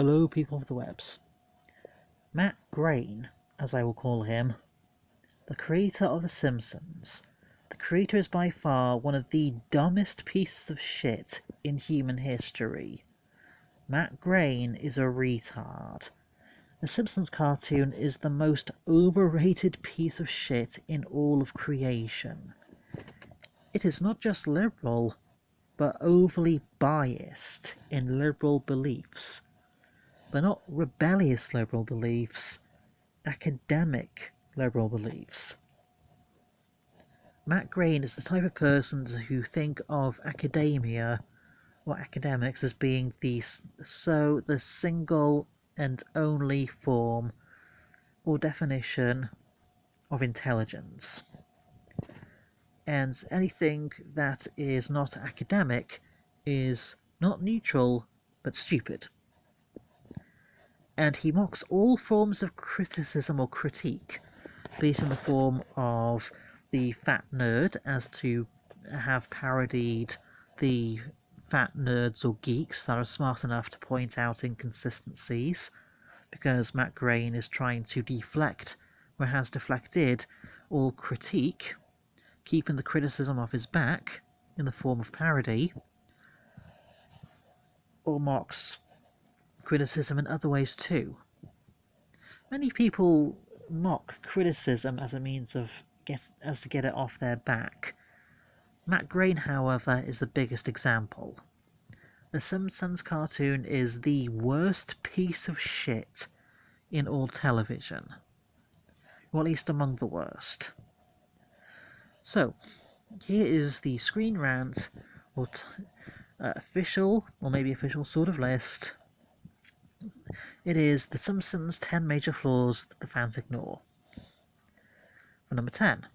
Hello, people of the webs. Matt Groening, as I will call him, the creator of The Simpsons. The creator is by far one of the dumbest pieces of shit in human history. Matt Groening is a retard. The Simpsons cartoon is the most overrated piece of shit in all of creation. It is not just liberal, but overly biased in liberal beliefs. But not rebellious liberal beliefs, academic liberal beliefs. Matt Groening is the type of person who think of academia or academics as being the single and only form or definition of intelligence. And anything that is not academic is not neutral but stupid. And he mocks all forms of criticism or critique, be it in the form of the fat nerd, as to have parodied the fat nerds or geeks that are smart enough to point out inconsistencies, because Matt Groening is trying to deflect where has deflected all critique, keeping the criticism off his back in the form of parody, or mocks criticism in other ways too. Many people mock criticism as a means of to get it off their back. Matt Groening, however, is the biggest example. The Simpsons cartoon is the worst piece of shit in all television, or at least among the worst. So, here is the Screen Rant, or official, or maybe official sort of list. It is The Simpsons' 10 major flaws that the fans ignore. For number 10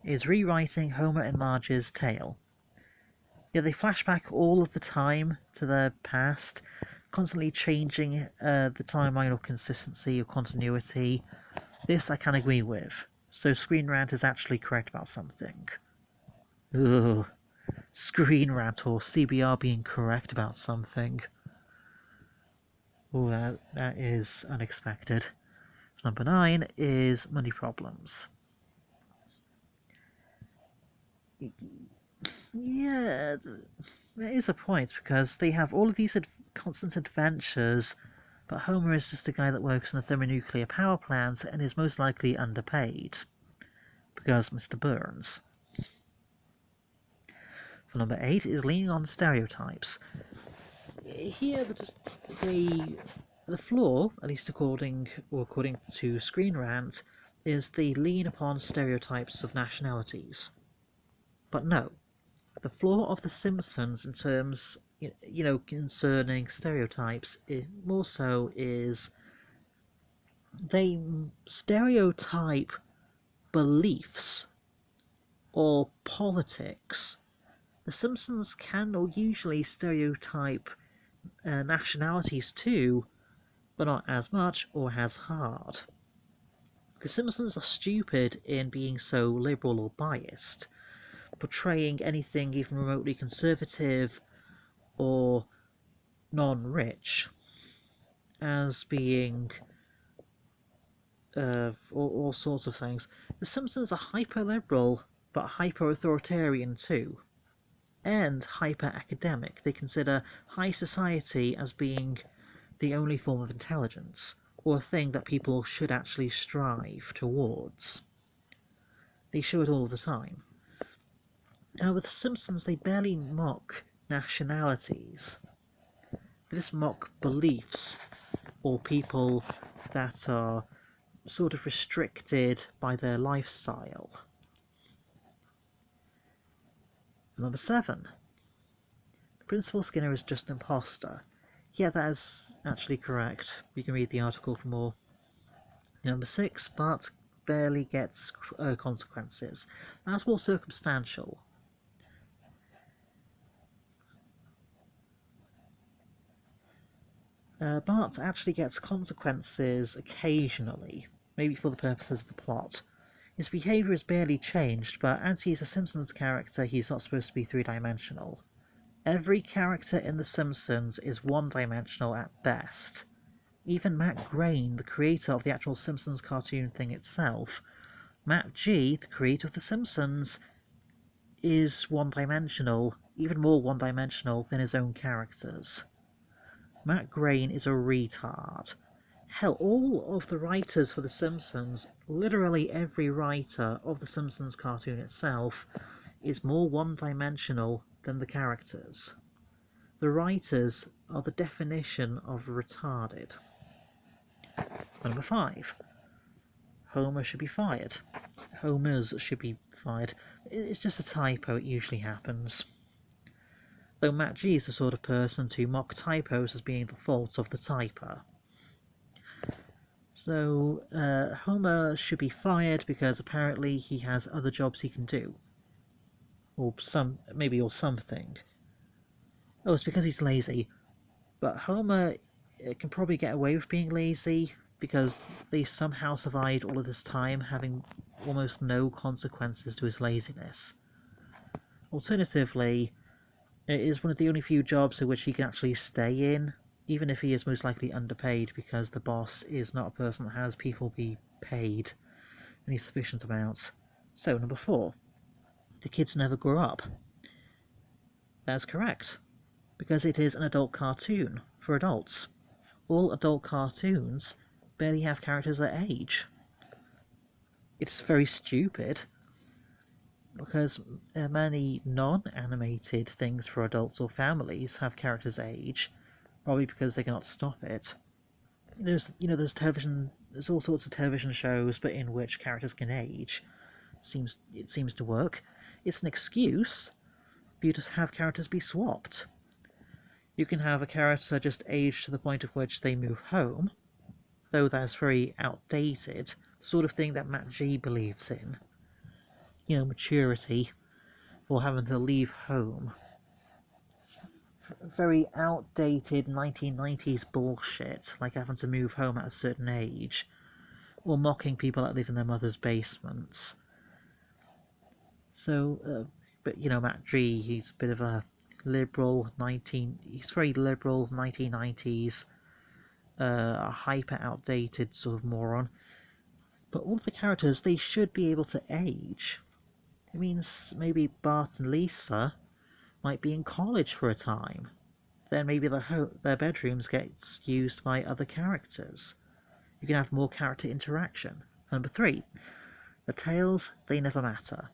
is rewriting Homer and Marge's tale. Yeah, they flash back all of the time to their past, constantly changing the timeline or consistency or continuity. This I can agree with. So Screen Rant is actually correct about something. Ugh. Screen Rant or CBR being correct about something. Oh, that is unexpected. Number 9 is money problems. Yeah, there is a point, because they have all of these constant adventures, but Homer is just a guy that works in a thermonuclear power plant and is most likely underpaid, because Mr. Burns. For number 8 is leaning on stereotypes. Here, the flaw, at least according to Screen Rant, is they lean upon stereotypes of nationalities. But no, the flaw of The Simpsons in terms, concerning stereotypes, more so is they stereotype beliefs or politics. The Simpsons can or usually stereotype nationalities too, but not as much or as hard. The Simpsons are stupid in being so liberal or biased, portraying anything even remotely conservative or non-rich as being all sorts of things. The Simpsons are hyper-liberal, but hyper-authoritarian too, and hyper-academic. They consider high society as being the only form of intelligence, or a thing that people should actually strive towards. They show it all the time. Now, with The Simpsons, they barely mock nationalities. They just mock beliefs, or people that are sort of restricted by their lifestyle. Number 7. Principal Skinner is just an imposter. Yeah, that is actually correct. You can read the article for more. Number 6. Bart barely gets consequences. That's more circumstantial. Bart actually gets consequences occasionally, maybe for the purposes of the plot. His behaviour is barely changed, but as he is a Simpsons character, he's not supposed to be three-dimensional. Every character in The Simpsons is one-dimensional at best. Even Matt Groening, the creator of the actual Simpsons cartoon thing itself, Matt G, the creator of The Simpsons, is one-dimensional, even more one-dimensional than his own characters. Matt Groening is a retard. Hell, all of the writers for The Simpsons, literally every writer of The Simpsons cartoon itself, is more one-dimensional than the characters. The writers are the definition of retarded. Number 5. Homer should be fired. Homers should be fired. It's just a typo, it usually happens. Though Matt G is the sort of person to mock typos as being the fault of the typer. So, Homer should be fired because apparently he has other jobs he can do. Or something. Oh, it's because he's lazy. But Homer can probably get away with being lazy because they somehow survived all of this time having almost no consequences to his laziness. Alternatively, it is one of the only few jobs in which he can actually stay in, even if he is most likely underpaid because the boss is not a person that has people be paid any sufficient amounts. So, number 4. The kids never grow up. That's correct, because it is an adult cartoon for adults. All adult cartoons barely have characters that age. It's very stupid, because many non-animated things for adults or families have characters age, probably because they cannot stop it. There's all sorts of television shows, but in which characters can age. It seems to work. It's an excuse for you to have characters be swapped. You can have a character just age to the point at which they move home, though that's very outdated, the sort of thing that Matt G believes in. Maturity, or having to leave home. Very outdated 1990s bullshit, like having to move home at a certain age, or mocking people that live in their mother's basements. So, but Matt G, he's a bit of a liberal he's very liberal 1990s, a hyper outdated sort of moron. But all of the characters, they should be able to age. It means maybe Bart and Lisa might be in college for a time. Then maybe their bedrooms get used by other characters. You can have more character interaction. Number 3. The tales, they never matter.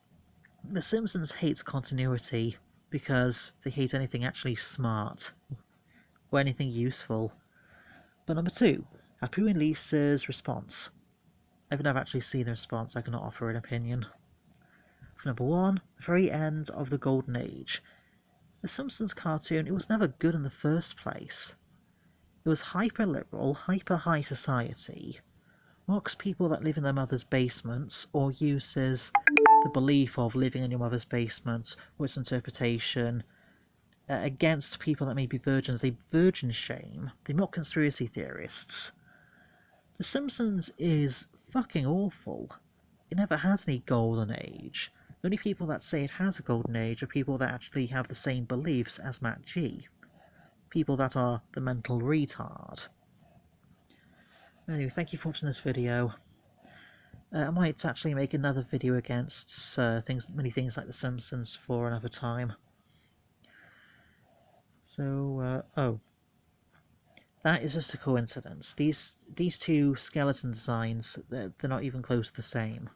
The Simpsons hates continuity because they hate anything actually smart or anything useful. But number 2. Apu and Lisa's response. I've never actually seen the response, I cannot offer an opinion. For number 1, the very end of the Golden Age. The Simpsons cartoon, it was never good in the first place. It was hyper-liberal, hyper-high society, mocks people that live in their mother's basements, or uses the belief of living in your mother's basement, or its interpretation, against people that may be virgins. They virgin shame. They mock conspiracy theorists. The Simpsons is fucking awful. It never has any golden age. The only people that say it has a golden age are people that actually have the same beliefs as Matt G. People that are the mental retard. Anyway, thank you for watching this video. I might actually make another video against many things like The Simpsons for another time. So, that is just a coincidence. These two skeleton designs, they're not even close to the same.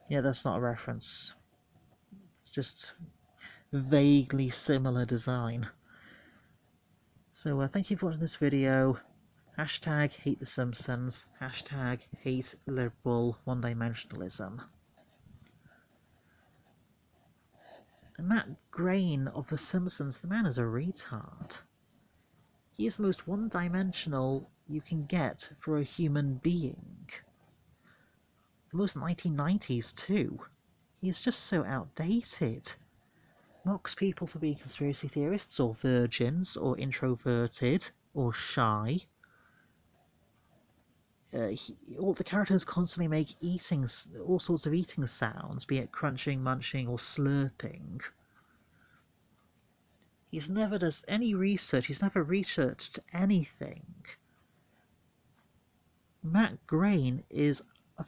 Yeah, that's not a reference. It's just vaguely similar design. So, thank you for watching this video. Hashtag hate The Simpsons. Hashtag hate liberal one-dimensionalism. And Matt Groening of The Simpsons, the man is a retard. He is the most one-dimensional you can get for a human being. The most 1990s too. He is just so outdated. Mocks people for being conspiracy theorists, or virgins, or introverted, or shy. All the characters constantly make all sorts of eating sounds, be it crunching, munching, or slurping. He's never does any research. He's never researched anything. Matt Grain is a